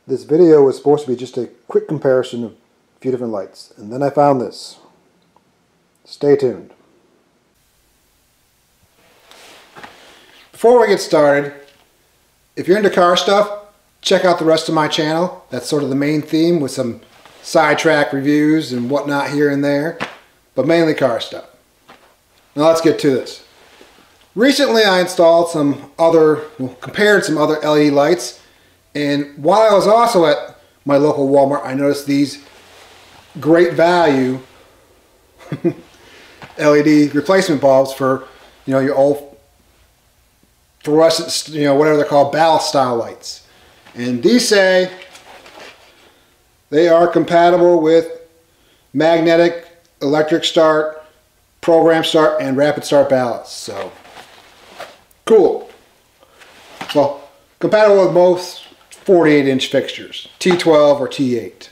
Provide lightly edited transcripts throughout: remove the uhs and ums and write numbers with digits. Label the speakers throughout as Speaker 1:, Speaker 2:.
Speaker 1: This video was supposed to be just a quick comparison of a few different lights, and then I found this. Stay tuned. Before we get started, if you're into car stuff, check out the rest of my channel. That's sort of the main theme with some sidetrack reviews and whatnot here and there, but mainly car stuff. Now let's get to this. Recently I installed compared some other LED lights, and while I was also at my local Walmart, I noticed these great value LED replacement bulbs for, your old fluorescent, whatever they're called, ballast style lights. And these say they are compatible with magnetic, electric start, program start, and rapid start ballast. So cool. Well, compatible with most 48-inch fixtures, T12 or T8.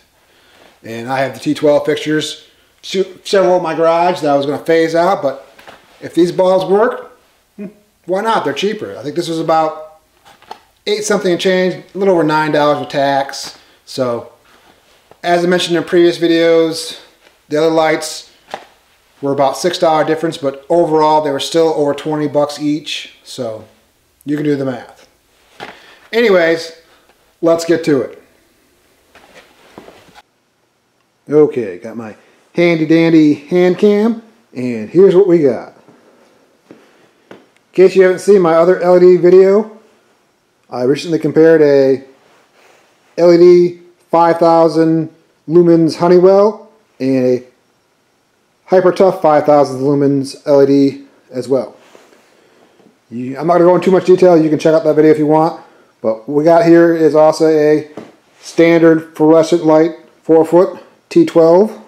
Speaker 1: And I have the T12 fixtures, several in my garage that I was going to phase out, but if these bulbs work, why not? They're cheaper. I think this was about $8 something and change, a little over $9 with tax. So, as I mentioned in previous videos, the other lights were about $6 difference, but overall they were still over 20 bucks each. So, you can do the math. Anyways, let's get to it. Okay, got my handy dandy hand cam, and here's what we got. In case you haven't seen my other LED video, I recently compared a LED 5000 lumens Honeywell and a Hyper Tough 5000 lumens LED as well. I'm not going to go into too much detail. You can check out that video if you want. But what we got here is also a standard fluorescent light, 4-foot T12.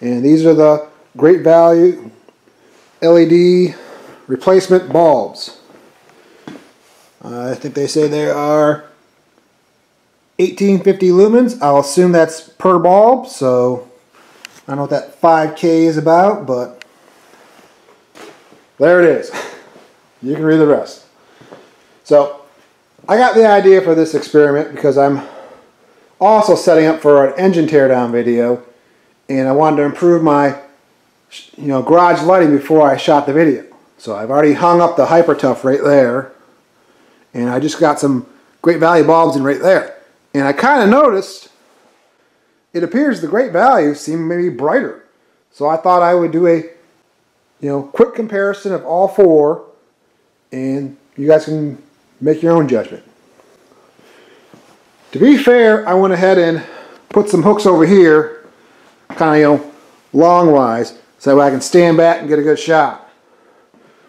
Speaker 1: And these are the great value LED replacement bulbs. I think they say there are 1850 lumens. I'll assume that's per bulb, so I don't know what that 5K is about, but there it is. You can read the rest. So I got the idea for this experiment because I'm also setting up for an engine teardown video, and I wanted to improve my garage lighting before I shot the video. So I've already hung up the Hyper Tough right there, and I just got some great value bulbs in right there. And I kind of noticed it appears the great value seem maybe brighter. So I thought I would do a quick comparison of all four, and you guys can make your own judgment. To be fair, I went ahead and put some hooks over here, kind of long-wise, so that I can stand back and get a good shot.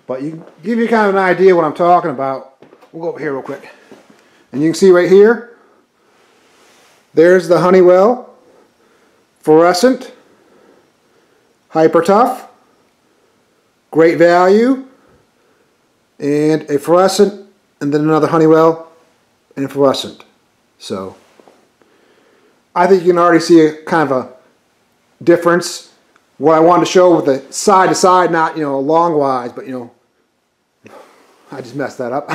Speaker 1: But give you kind of an idea what I'm talking about. We'll go over here real quick. And you can see right here, there's the Honeywell fluorescent, Hyper Tough, great value, and a fluorescent, and then another Honeywell and a fluorescent. So I think you can already see a kind of a difference. What I wanted to show with the side to side, not long-wise, but I just messed that up.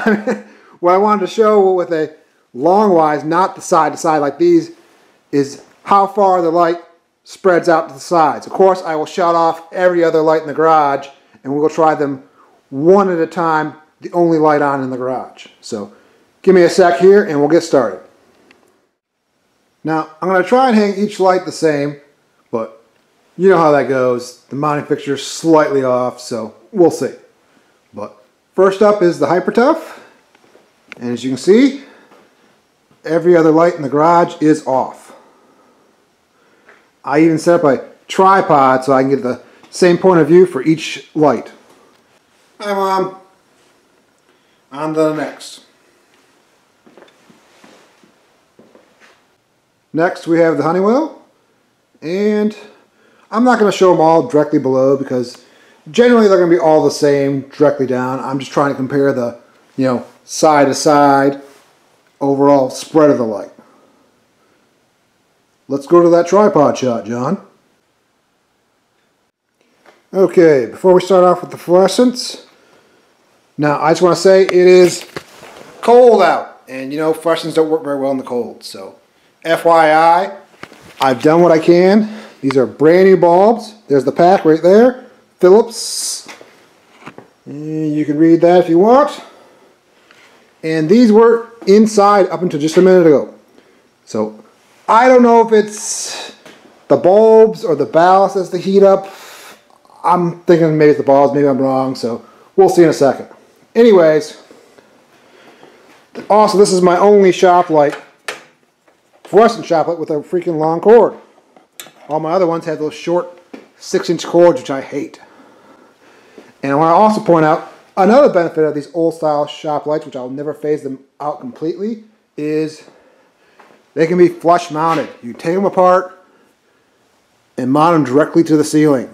Speaker 1: What I wanted to show with a long-wise, not the side to side like these, is how far the light spreads out to the sides. Of course, I will shut off every other light in the garage, and we'll try them one at a time, the only light on in the garage. So give me a sec here and we'll get started. Now, I'm going to try and hang each light the same, but you know how that goes. The mounting fixture is slightly off, so we'll see. But first up is the Hyper Tough, and as you can see, every other light in the garage is off. I even set up a tripod so I can get the same point of view for each light. Hi, Mom. On to the next. Next we have the Honeywell, and I'm not going to show them all directly below because generally they're going to be all the same directly down. I'm just trying to compare the side to side overall spread of the light. Let's go to that tripod shot, John. Okay, before we start off with the fluorescents, now I just want to say it is cold out. and you know, fluorescents don't work very well in the cold. So FYI, I've done what I can. These are brand new bulbs. There's the pack right there, Philips. And you can read that if you want. And these were inside up until just a minute ago. So I don't know if it's the bulbs or the ballast that's the heat up. I'm thinking maybe it's the bulbs, maybe I'm wrong, so we'll see in a second. Anyways, also this is my only shop light, fluorescent shop light with a freaking long cord. All my other ones have those short 6-inch cords, which I hate. And I want to also point out another benefit of these old style shop lights, which I'll never phase them out completely, is they can be flush mounted. You take them apart and mount them directly to the ceiling.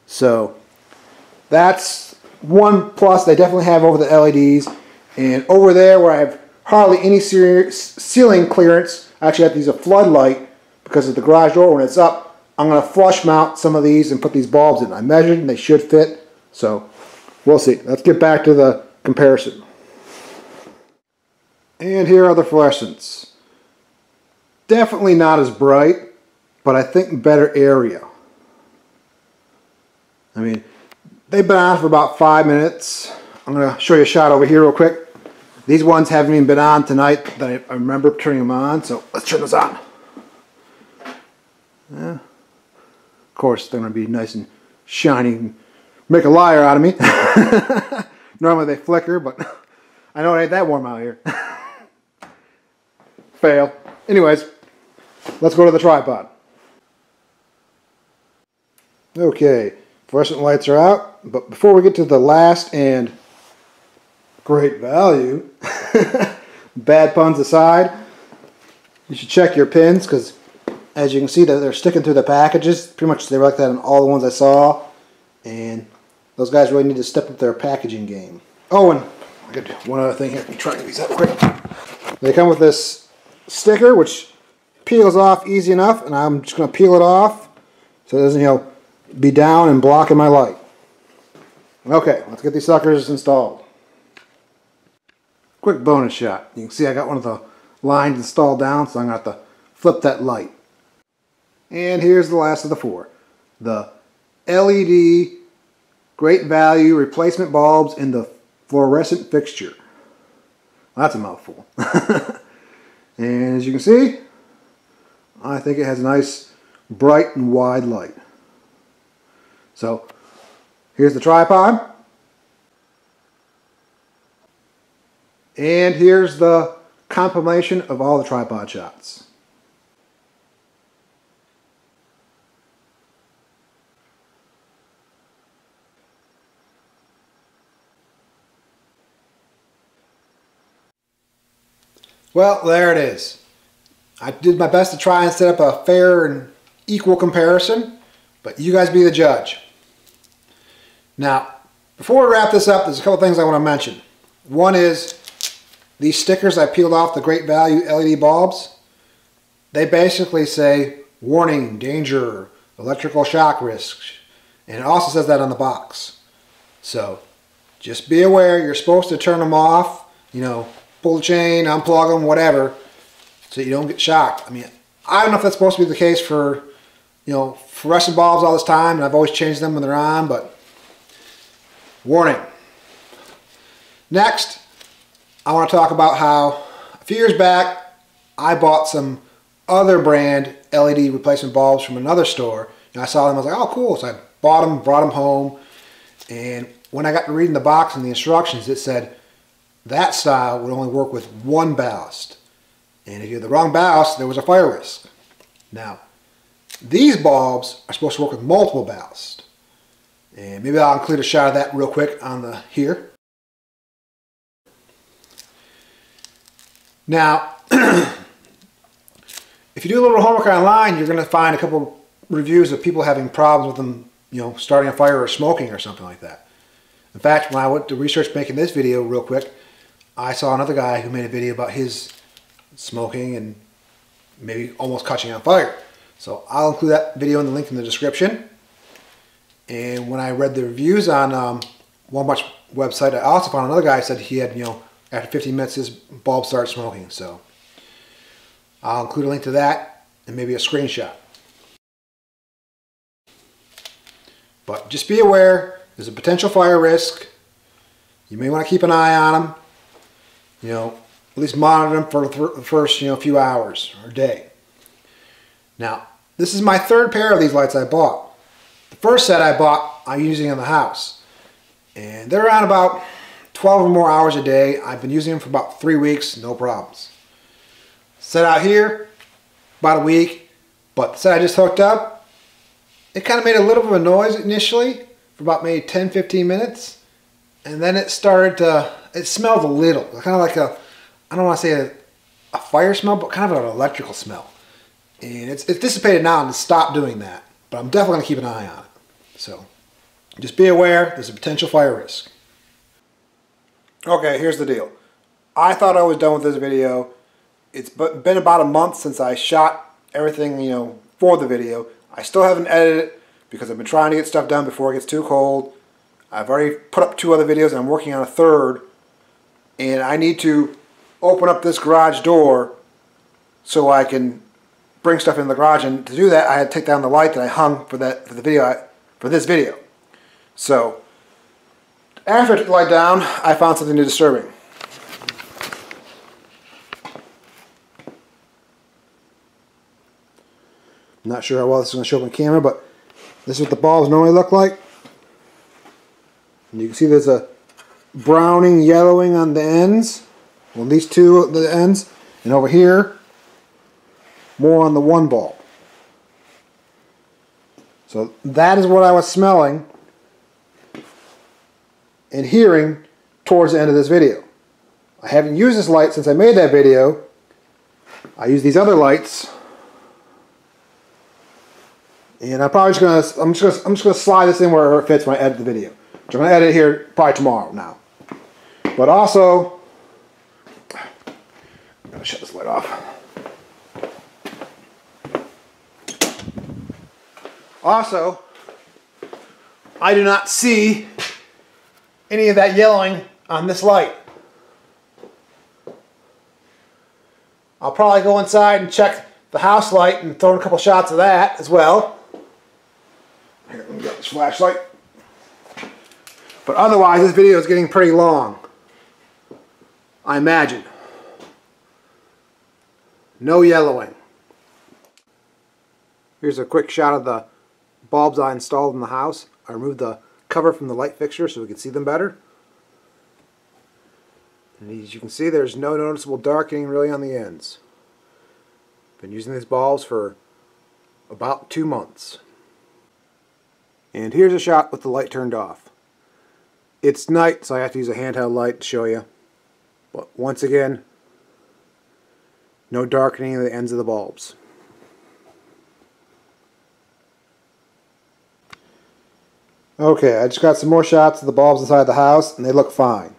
Speaker 1: So that's one plus they definitely have over the LEDs. And over there where I have hardly any ceiling clearance, I actually have to use a floodlight because of the garage door. When it's up, I'm going to flush mount some of these and put these bulbs in. I measured and they should fit. So we'll see. Let's get back to the comparison. And here are the fluorescents. Definitely not as bright, but I think better area. I mean, they've been on for about 5 minutes. I'm going to show you a shot over here real quick. These ones haven't even been on tonight that I remember turning them on, so let's turn this on. Yeah. Of course, they're going to be nice and shiny and make a liar out of me. Normally they flicker, but I know it ain't that warm out here. Fail. Anyways, let's go to the tripod. Okay. Fluorescent lights are out, but before we get to the last and great value, bad puns aside, you should check your pins because as you can see that they're sticking through the packages. Pretty much they were like that in all the ones I saw, and those guys really need to step up their packaging game. Oh, and I got one other thing here. Let me try to get these up quick. They come with this sticker which peels off easy enough, and I'm just going to peel it off so it doesn't, you know, be down and blocking my light. Okay, let's get these suckers installed. Quick bonus shot. You can see I got one of the lines installed down, so I'm going to have to flip that light. And here's the last of the four. The L.E.D. Great Value replacement bulbs in the fluorescent fixture. That's a mouthful. And as you can see, I think it has a nice bright and wide light. So here's the tripod, and here's the compilation of all the tripod shots. Well, there it is. I did my best to try and set up a fair and equal comparison, but you guys be the judge. Now, before we wrap this up, there's a couple things I want to mention. One is these stickers I peeled off the Great Value LED bulbs. They basically say, warning, danger, electrical shock risks. And it also says that on the box. So, just be aware, you're supposed to turn them off, you know, pull the chain, unplug them, whatever, so you don't get shocked. I mean, I don't know if that's supposed to be the case for, you know, fluorescent bulbs all this time, and I've always changed them when they're on, but warning. Next, I want to talk about how a few years back I bought some other brand LED replacement bulbs from another store, and I saw them, I was like, oh cool, so I bought them, brought them home, and when I got to reading the box and the instructions, it said that style would only work with one ballast, and if you had the wrong ballast, there was a fire risk. Now, these bulbs are supposed to work with multiple ballasts. And maybe I'll include a shot of that real quick on the here. Now, if you do a little homework online, you're going to find a couple reviews of people having problems with them, you know, starting a fire or smoking or something like that. In fact, when I went to research making this video real quick, I saw another guy who made a video about his smoking and maybe almost catching on fire. So I'll include that video in the link in the description. And when I read the reviews on Walmart's website, I also found another guy who said he had, you know, after 15 minutes this bulb starts smoking. So I'll include a link to that and maybe a screenshot. But just be aware, there's a potential fire risk. You may want to keep an eye on them. You know, at least monitor them for the first few hours or day. Now, this is my third pair of these lights I bought. The first set I bought, I'm using in the house. And they're around about 12 or more hours a day. I've been using them for about 3 weeks, no problems. Set out here, about a week. But the set I just hooked up, it kind of made a little bit of a noise initially for about maybe 10-15 minutes. And then it started to, it smelled a little. Kind of like a, I don't want to say a fire smell, but kind of an electrical smell. And it's dissipated now and it's stopped doing that. But I'm definitely going to keep an eye on it. So just be aware, there's a potential fire risk. Okay, here's the deal. I thought I was done with this video. It's been about a month since I shot everything, for the video. I still haven't edited it because I've been trying to get stuff done before it gets too cold. I've already put up 2 other videos and I'm working on a third. And I need to open up this garage door so I can bring stuff in the garage. And to do that, I had to take down the light that I hung for this video. So after I took the light down, I found something disturbing. I'm not sure how well this is going to show up on camera, but this is what the bulbs normally look like. And you can see there's a browning, yellowing on the ends. Well, these 2 at the ends. And over here, more on the one bulb. So that is what I was smelling and hearing towards the end of this video. I haven't used this light since I made that video. I use these other lights. And I'm probably just gonna slide this in where it fits when I edit the video. So I'm gonna edit it here probably tomorrow now. But also, I'm gonna shut this light off. Also, I do not see any of that yellowing on this light. I'll probably go inside and check the house light and throw in a couple shots of that as well. Here, let me get this flashlight. But otherwise, this video is getting pretty long, I imagine. No yellowing. Here's a quick shot of the bulbs I installed in the house. I removed the cover from the light fixture so we can see them better. And as you can see, there's no noticeable darkening really on the ends. Been using these bulbs for about 2 months. And here's a shot with the light turned off. It's night, so I have to use a handheld light to show you. But once again, no darkening of the ends of the bulbs. Okay, I just got some more shots of the bulbs inside the house, and they look fine.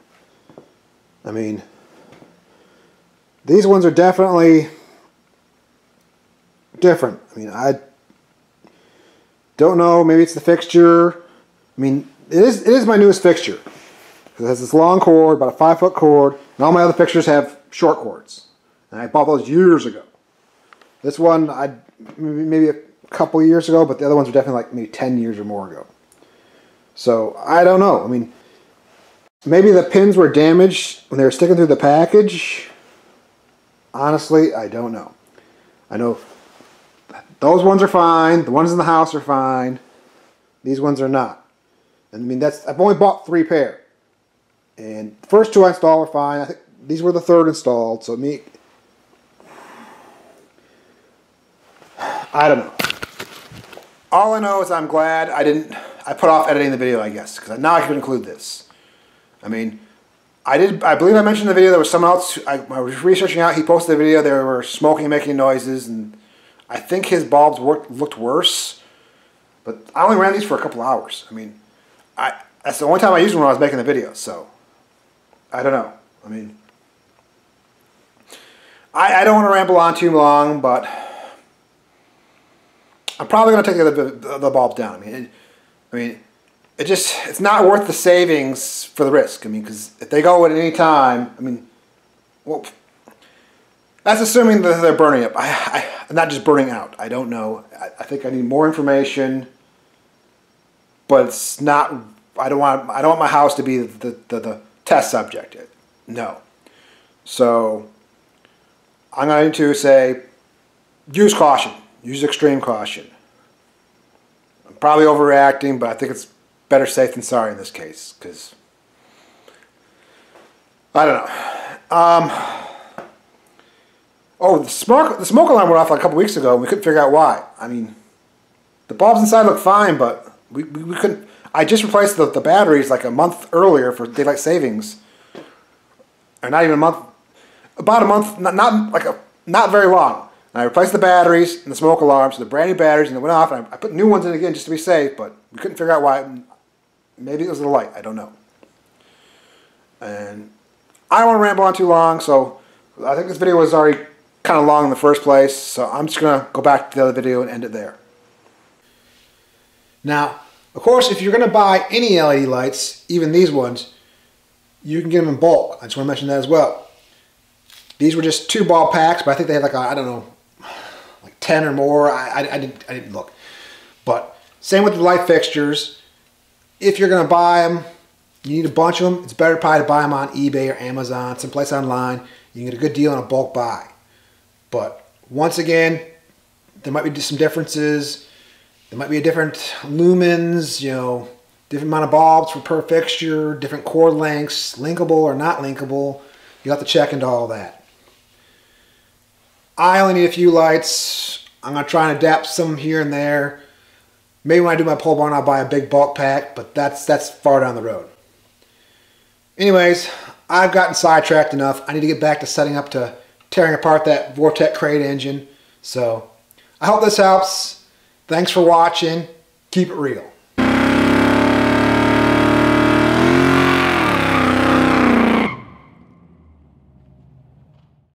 Speaker 1: I mean, these ones are definitely different. I mean, I don't know, maybe it's the fixture. I mean, it is my newest fixture. It has this long cord, about a 5-foot cord, and all my other fixtures have short cords. And I bought those years ago. This one, maybe a couple years ago, but the other ones are definitely like maybe 10 years or more ago. So, I don't know. I mean, maybe the pins were damaged when they were sticking through the package. Honestly, I don't know. I know those ones are fine. The ones in the house are fine. These ones are not. And I mean, I've only bought 3 pair. And the first 2 I installed were fine. I think these were the 3rd installed. So I don't know. All I know is I'm glad I put off editing the video, I guess, because now I can include this. I mean, I believe I mentioned in the video there was someone else I was researching out. He posted a video. They were smoking and making noises, and I think his bulbs looked worse. But I only ran these for a couple hours. I mean, that's the only time I used them when I was making the video. So I don't know. I mean, I don't want to ramble on too long, but I'm probably going to take the bulbs down. I mean, it's not worth the savings for the risk. I mean, because if they go at any time, I mean, well, that's assuming that they're burning up. Not just burning out. I don't know. I think I need more information, but it's not. I don't want my house to be the test subject. No. So I'm going to say use caution. Use extreme caution. I'm probably overreacting, but I think it's better safe than sorry in this case, because I don't know. Oh, the smoke alarm went off like a couple weeks ago, and we couldn't figure out why. I mean, the bulbs inside look fine, but we couldn't. I just replaced the batteries like a month earlier for daylight savings, or not even a month, about a month, not very long. And I replaced the batteries and the smoke alarms, so the brand new batteries, and they went off. And I put new ones in again just to be safe, but we couldn't figure out why. Maybe it was the light. I don't know. And I don't want to ramble on too long, so I think this video was already kind of long in the first place, so I'm just going to go back to the other video and end it there. Now, of course, if you're going to buy any LED lights, even these ones, you can get them in bulk. I just want to mention that as well. These were just 2 bulb packs, but I think they had like, I don't know, like 10 or more. I didn't look. But same with the light fixtures. If you're going to buy them, you need a bunch of them. It's better probably to buy them on eBay or Amazon, someplace online. You can get a good deal on a bulk buy. But once again, there might be some differences. There might be a different lumens, you know, different amount of bulbs per fixture, different cord lengths, linkable or not linkable. You have to check into all that. I only need a few lights. I'm going to try and adapt some here and there. Maybe when I do my pole barn, I'll buy a big bulk pack, but that's far down the road. Anyways, I've gotten sidetracked enough. I need to get back to setting up to tearing apart that Vortec crate engine. So I hope this helps. Thanks for watching. Keep it real.